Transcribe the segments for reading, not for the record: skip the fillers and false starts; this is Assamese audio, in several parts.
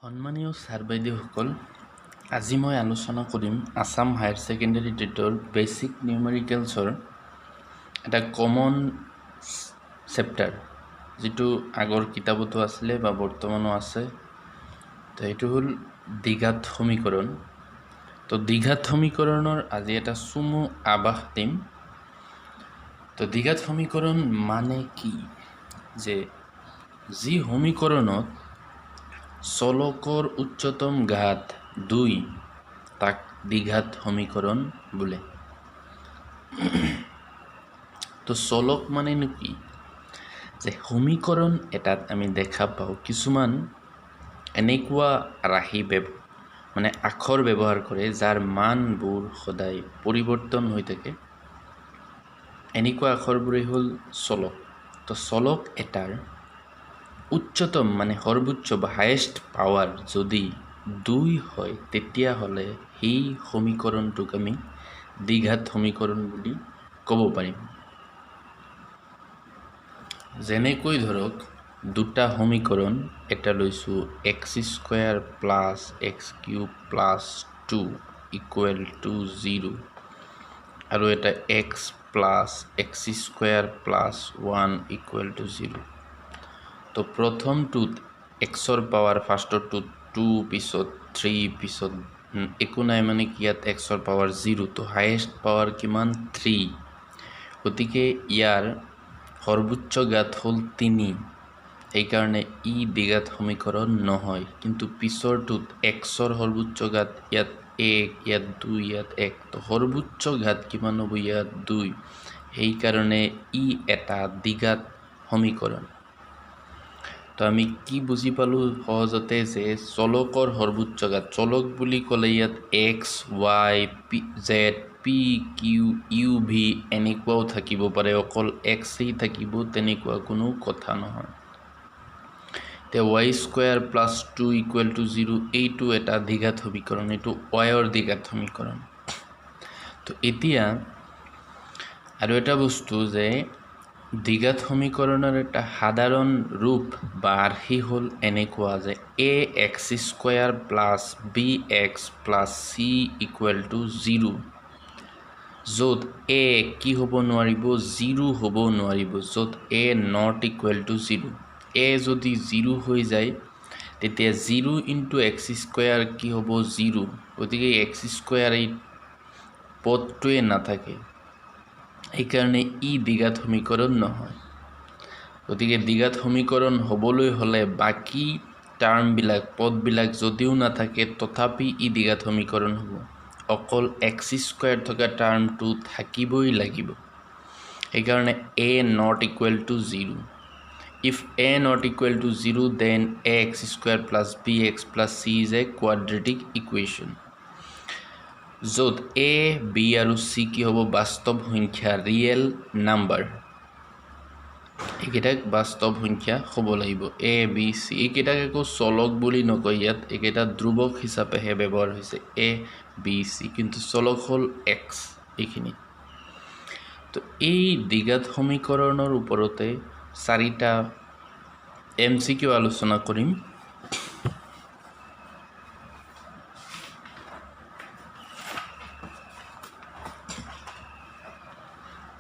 সন্মানীয় ছাৰ বাইদেউসকল, আজি মই আলোচনা কৰিম আসাম হায়াৰ ছেকেণ্ডেৰী টেটৰ বেচিক নিউমেৰিকেলছৰ এটা কমন চেপ্টাৰ, যিটো আগৰ কিতাপতো আছিলে বা বৰ্তমানো আছে। তো এইটো হ'ল দ্বিঘাত সমীকৰণ। তো দ্বিঘাত সমীকৰণৰ আজি এটা চুমু আভাস দিম। তো দ্বিঘাত সমীকৰণ মানে কি? যে যি সমীকৰণত চলকৰ উচ্চতম ঘাত 2 তাক দ্বিঘাত সমীকৰণ বোলে। তো চলক মানেনো কি? যে সমীকৰণ এটাত আমি দেখা পাওঁ কিছুমান এনেকুৱা ৰাশি মানে আখৰ ব্যৱহাৰ কৰে যাৰ মানবোৰ সদায় পৰিৱৰ্তন হৈ থাকে। এনেকুৱা আখৰবোৰেই হ'ল চলক। তো চলক এটাৰ উচ্চতম মানে সৰ্বোচ্চ বা হায়েষ্ট পাৱাৰ যদি 2 হয়, তেতিয়াহ'লে সেই সমীকৰণটোক আমি দ্বিঘাত সমীকৰণ বুলি ক'ব পাৰিম। যেনেকৈ ধৰক দুটা সমীকৰণ, এটা লৈছোঁ x² + x³ + 2 = 0 আৰু এটা x + x² + 1 = 0। তো প্ৰথমটোত xৰ পাৱাৰ ফাৰ্ষ্টৰটোত 2, পিছত 3, পিছত একো নাই, মানে কি ইয়াত xৰ পাৱাৰ 0। তো হায়েষ্ট পাৱাৰ কিমান? 3। গতিকে ইয়াৰ সৰ্বোচ্চ ঘাত হ'ল 3, সেইকাৰণে ই দ্বিঘাত সমীকৰণ নহয়। কিন্তু পিছৰটোত xৰ সৰ্বোচ্চ ঘাত ইয়াত 1, ইয়াত 2, ইয়াত 1। তো সৰ্বোচ্চ ঘাত কিমান হ'ব? ইয়াত 2, সেইকাৰণে ই এটা দ্বিঘাত সমীকৰণ। তো আমি কি বুজি পালোঁ সহজতে? যে চলকৰ সৰ্বোচ্চ ঘাত, চলক বুলি ক'লে ইয়াত x, y, z, p, q, u, v এনেকুৱাও থাকিব পাৰে, অকল xই থাকিব তেনেকুৱা কোনো কথা নহয়। এতিয়া y² + 2 = 0, এইটো এটা দ্বিঘাত সমীকৰণ, এইটো yৰ দ্বিঘাত সমীকৰণ। তো এতিয়া আৰু এটা বস্তু, যে দ্বিঘাত সমীকৰণৰ এটা সাধাৰণ ৰূপ বা আৰ্হি হ'ল এনেকুৱা, যে ax² + bx + c = 0, য'ত a কি হ'ব নোৱাৰিব? 0 হ'ব নোৱাৰিব, য'ত a ≠ 0। a যদি 0 হৈ যায়, তেতিয়া 0 × x² কি হ'ব? 0। গতিকে x² এই পদটোৱে নাথাকে, সেইকাৰণে ই দ্বিঘাত সমীকৰণ নহয়। গতিকে দ্বিঘাত সমীকৰণ হ'বলৈ হ'লে বাকী টাৰ্মবিলাক, পদবিলাক যদিও নাথাকে, তথাপি ই দ্বিঘাত সমীকৰণ হ'ব। অকল x² থকা টাৰ্মটো থাকিবই লাগিব। সেইকাৰণে a ≠ 0। If a ≠ 0, then ax² + bx + c is a quadratic equation, য'ত a, b আৰু c কি হ'ব? বাস্তৱ সংখ্যা, ৰিয়েল নাম্বাৰ। এইকেইটাক বাস্তৱ সংখ্যা হ'ব লাগিব, a, b, c। এইকেইটাক একো চলক বুলি নকয়, ইয়াত এইকেইটা ধ্ৰুৱক হিচাপেহে ব্যৱহাৰ হৈছে, a, b, c, কিন্তু চলক হ'ল x এইখিনি। তো এই দ্বিঘাত সমীকৰণৰ ওপৰতে 4টা MCQ আলোচনা কৰিম।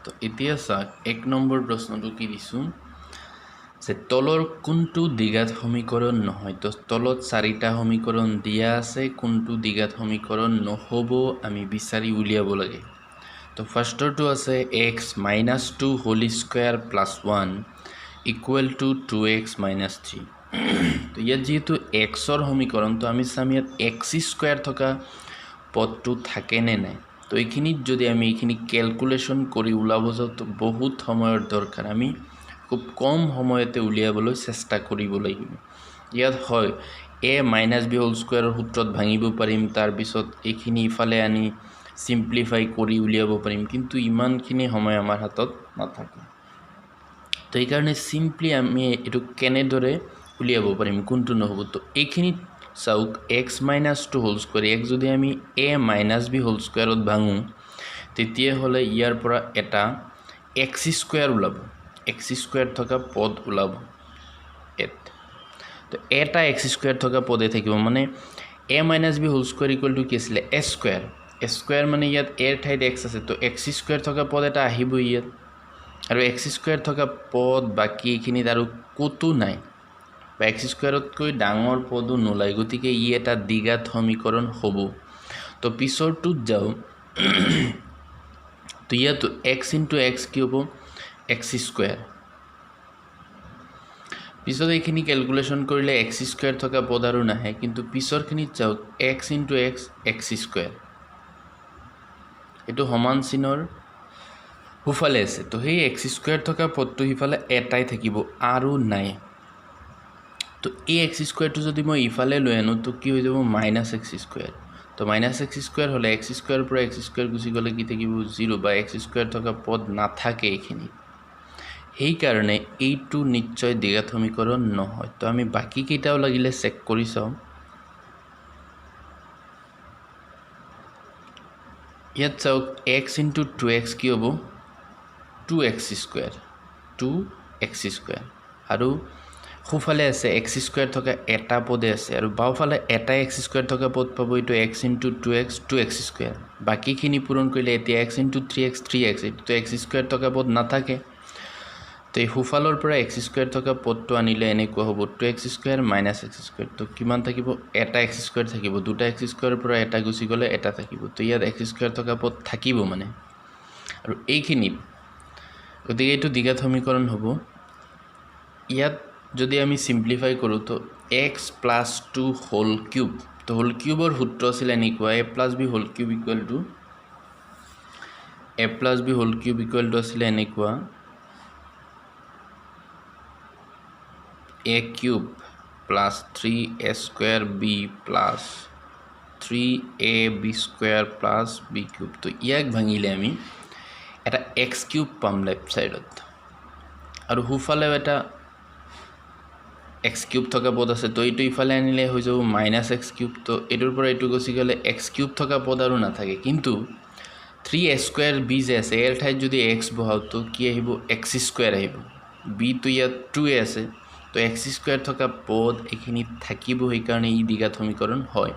তো এতিয়া চাওক, 1 নম্বৰ প্ৰশ্নটো কি দিছোঁ, যে তলৰ কোনটো দ্বিঘাত সমীকৰণ নহয়? তো তলত 4টা সমীকৰণ দিয়া আছে, কোনটো দ্বিঘাত সমীকৰণ নহ'ব আমি বিচাৰি উলিয়াব লাগে। তো ফাৰ্ষ্টৰটো আছে x - 2² + 1 = 2x - 3। তো ইয়াত যিহেতু xৰ সমীকৰণ, তো আমি চাম ইয়াত x² থকা পদটো থাকে নে নাই। তো এইখিনিত যদি আমি এইখিনি কেলকুলেশ্যন কৰি ওলাব যাওঁ, তো বহুত সময়ৰ দৰকাৰ, আমি খুব কম সময়তে উলিয়াবলৈ চেষ্টা কৰিব লাগিব। ইয়াত হয় a - b² সূত্ৰত ভাঙিব পাৰিম, তাৰপিছত এইখিনি ইফালে আনি চিম্প্লিফাই কৰি উলিয়াব পাৰিম, কিন্তু ইমানখিনি সময় আমাৰ হাতত নাথাকে। তো এইকাৰণে চিম্পলি আমি এইটো কেনেদৰে উলিয়াব পাৰিম, কোনটো নহ'ব? তো এইখিনিত চাওক, x - 2² x যদি আমি a - b² ভাঙোঁ, তেতিয়াহ'লে ইয়াৰ পৰা এটা এক্স স্কোয়াৰ ওলাব এক্স স্কোয়াৰ থকা পদ ওলাব এত তো এটা এক্স স্কোয়াৰ থকা পদে থাকিব মানে a minus B whole square equals to কি আছিলে এ স্কোয়াৰ মানে ইয়াত এৰ ঠাইত এক্স আছে তো এক্স স্কোয়াৰ থকা পদ এটা আহিব ইয়াত আৰু এক্স স্কোয়াৰ থকা পদ বাকী এইখিনিত আৰু ক'তো নাই বা এক্স স্কোয়াৰতকৈ ডাঙৰ পদো নোলায় গতিকে ই এটা দ্বিঘাত সমীকৰণ হ'ব তো পিছৰটোত যাওঁ তো ইয়াতো এক্স ইনটু এক্স কি হ'ব এক্স স্কোয়াৰ পিছত এইখিনি ক্যালকুলেশন কৰিলে এক্স স্কোয়াৰ থকা পদ আৰু নাহে কিন্তু পিছৰখিনিত যাওক x into x x square এটো সমান চিনৰ হুফালে আছে তো সেই এক্স স্কোয়াৰ থকা পদটো হিফালে এটাই থাকিব আৰু নাই তো এই এক্স স্কোয়াৰটো যদি মই ইফালে লৈ আনো তো কি হৈ যাব মাইনাস এক্স স্কোয়াৰ তো মাইনাস এক্স স্কোয়াৰ হলে এক্স স্কোয়াৰ পৰা এক্স স্কোয়াৰ গুচি গলে কি থাকিব 0 বা এক্স স্কোয়াৰ থকা পদ নাথাকে এইখিনি এই কাৰণে এইটো নিশ্চয় দ্বিঘাত সমীকৰণ নহয় তো আমি বাকি কেইটাও লাগিলে চেক কৰি চাও ইয়াত চাওক x * 2x কি হ'ব 2x স্কয়াৰ 2x স্কয়াৰ আৰু খুফালে আছে x স্কয়াৰ থকা এটা পদে আছে আৰু বাওফালে এটা x স্কয়াৰ থকা পদ পাব এইটো x * 2x 2x স্কয়াৰ বাকিখিনি পূৰণ কৰিলে এতিয়া x * 3x 3x তো x স্কয়াৰ থকা পদ নাথাকে তো এই হুফালৰ পৰা x স্কয়াৰ থকা পদটো আনিলে এনেকুৱা হ'ব 2x স্কয়াৰ - x স্কয়াৰ তো কিমান থাকিব এটা x স্কয়াৰ থাকিব দুটা x স্কয়াৰৰ পৰা এটা গুচি গলে এটা থাকিব তো ইয়াত x স্কয়াৰ থকা পদ থাকিব মানে আৰু এইখিনি গতিকে এইটো দ্বিঘাত সমীকৰণ হ'ব ইয়াত যদি আমি সিম্পলিফাই কৰো তো x + 2 হোল কিউব তো হোল কিউবৰ সূত্ৰ আছিল এনেকুৱা a + b whole cube equals to আছিল এনেকুৱা a cube plus 3a square b plus 3ab square plus b cube তো ইয়াক ভাঙিলে আমি এটা x cube পাম লেফট সাইডত আৰু হুফালে এটা x cube থকা পদ আছে তো এইটো ইফালে আনিলে হৈ যাব -x cube তো এটোৰ পৰা এটো গছি গলে x cube থকা পদ আৰু নাথাকে কিন্তু 3a square b যে আছে এৰ ঠাইত যদি x বহাও তো কি আহিব x square আহিব b তো ইয়াত 2a আছে তো x স্কয়ার থকা পদ এখিনি থাকিব এই কাৰণে ই দ্বিঘাত সমীকৰণ হয়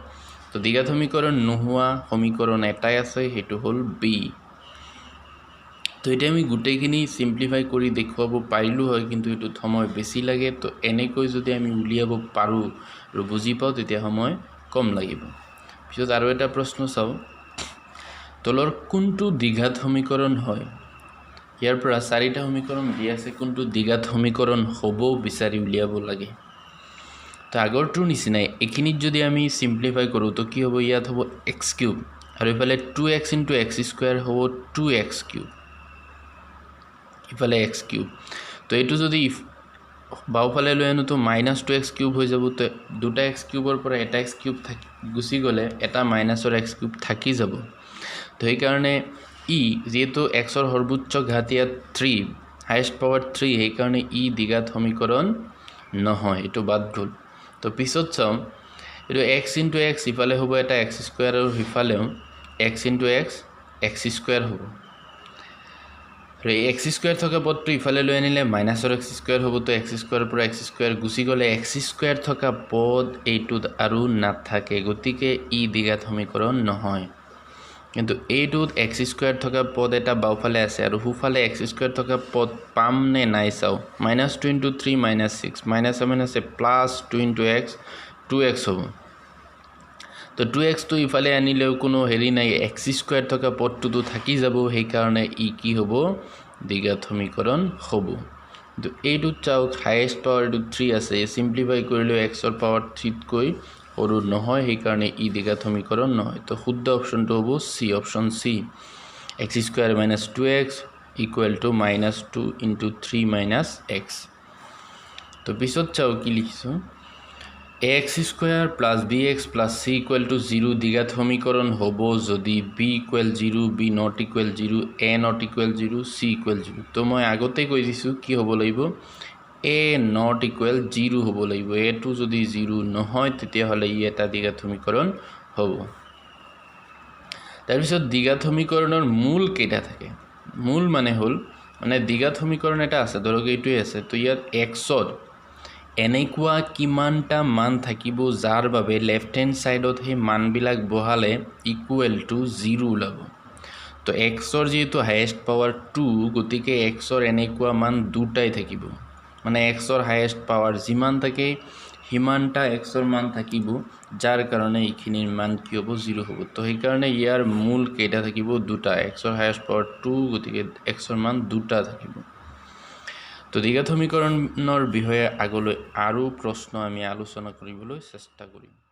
তো দ্বিঘাত সমীকৰণ নোহোৱা সমীকৰণ এটাই আছে হেতু হল b তো এটা আমি গুটেইখিনি সিম্পলিফাই কৰি দেখুৱাব পাৰিলো হয় কিন্তু এটো সময় বেছি লাগে তো এনেকৈ যদি আমি উলিয়াব পাৰো আৰু বুজি পাও তেতিয়া সময় কম লাগিব পিছত আৰু এটা প্ৰশ্ন চাও তলৰ কোনটো দ্বিঘাত সমীকৰণ হয় ইয়াৰ পৰা চাৰিটা সমীকৰণ দিয়া আছে কোনটো দ্বিঘাত সমীকৰণ হ'ব বিচাৰি উলিয়াব লাগে তো আগৰটো নিচিনাই এখিনিত যদি আমি সিম্পলিফাই কৰো তো কি হ'ব ইয়াত হ'ব x³ আৰু ইফালে 2x * x স্কয়াৰ হ'ব 2x³ ইফালে x³ তো এটো যদি বাওফালে লৈ আনো তো -2x³ হৈ যাব তো দুটা x³ পৰা এটা x³ গুচি গলে এটা মাইনাসৰ x³ থাকি যাব তো এই কাৰণে ই যেহেতু x ৰ সৰ্বোচ্চ ঘাত ইয়াত 3 হাইয়েস্ট পাৱাৰ 3 এই কাৰণে ই দ্বিঘাত সমীকৰণ নহয় এটো বাদ গল তো পিছত চাও এটো x * x ইফালে হ'ব এটা x² আৰু হিফালেও x * x x² হ'ব আৰু x² থকা পদটো ইফালে লৈ আনিলে মাইনাসৰ x² হ'ব তো x² পৰা x² গুচি গলে x² থকা পদ এইটোত আৰু নাথাকে গতিকে ই দ্বিঘাত সমীকৰণ নহয় কিন্তু এইটোত x² থকা পদ এটা বাওফালে আছে আৰু হুফালে x² থকা পদ পাম নে নাই চাও -2 * 3 - 6 - আছে +2 * x 2x হ'ব তো 2x তো ইফালে আনিলেও কোনো হেৰি নাই x² থকা পদটো থাকি যাব সেই কাৰণে ই কি হ'ব দ্বিঘাত সমীকৰণ হ'ব তো এইটো চাওক হাইয়েস্ট পাৱাৰটো 3 আছে সিম্পলিফাই কৰিলে x ৰ পাৱাৰ 3 কৈ আৰু নহয় সেই কাৰণে ই দ্বিঘাত সমীকৰণ নহয় তো শুদ্ধ অপচনটো হ'ব সি অপচন সি x² - 2x = -2 * 3 - x তো পিছত চাও কি লিখিছো ax² + bx + c = 0 দ্বিঘাত সমীকৰণ হ'ব যদি b = 0 b ≠ 0 a ≠ 0 c = 0 তো মই আগতে কৈ দিছো কি হ'ব লাগিব a ≠ 0 হ'ব লাগিব a টো যদি 0 নহয় তেতিয়া হলে ই এটা দ্বিঘাত সমীকৰণ হ'ব তাৰ পিছত দ্বিঘাত সমীকৰণৰ মূল কেইটা থাকে মূল মানে হল মানে দ্বিঘাত সমীকৰণ এটা আছে ধৰক এইটোৱে আছে তো ইয়াত এক্সৰ এনেকুৱা কিমানটা মান থাকিব যাৰ বাবে লেফট হেণ্ড সাইডত সেই মানবিলাক বহালে ইকুৱেল টু 0 ওলাব তো এক্সৰ যেহেতু হাইয়েষ্ট পাৱাৰ 2 গতিকে এক্সৰ এনেকুৱা মান দুটাই থাকিব মানে এক্সৰ হাইয়েষ্ট পাৱাৰ যিমান থাকে সিমানটা এক্সৰ মান থাকিব যাৰ কাৰণে এইখিনিৰ মান কি হ'ব 0 হ'ব তো সেইকাৰণে ইয়াৰ মূল কেইটা থাকিব দুটা এক্সৰ হাইয়েষ্ট পাৱাৰ 2 গতিকে এক্সৰ মান দুটা থাকিব তো দ্বিঘাত সমীকৰণৰ বিষয়ে আগলৈ আৰু প্ৰশ্ন আমি আলোচনা কৰিবলৈ চেষ্টা কৰিম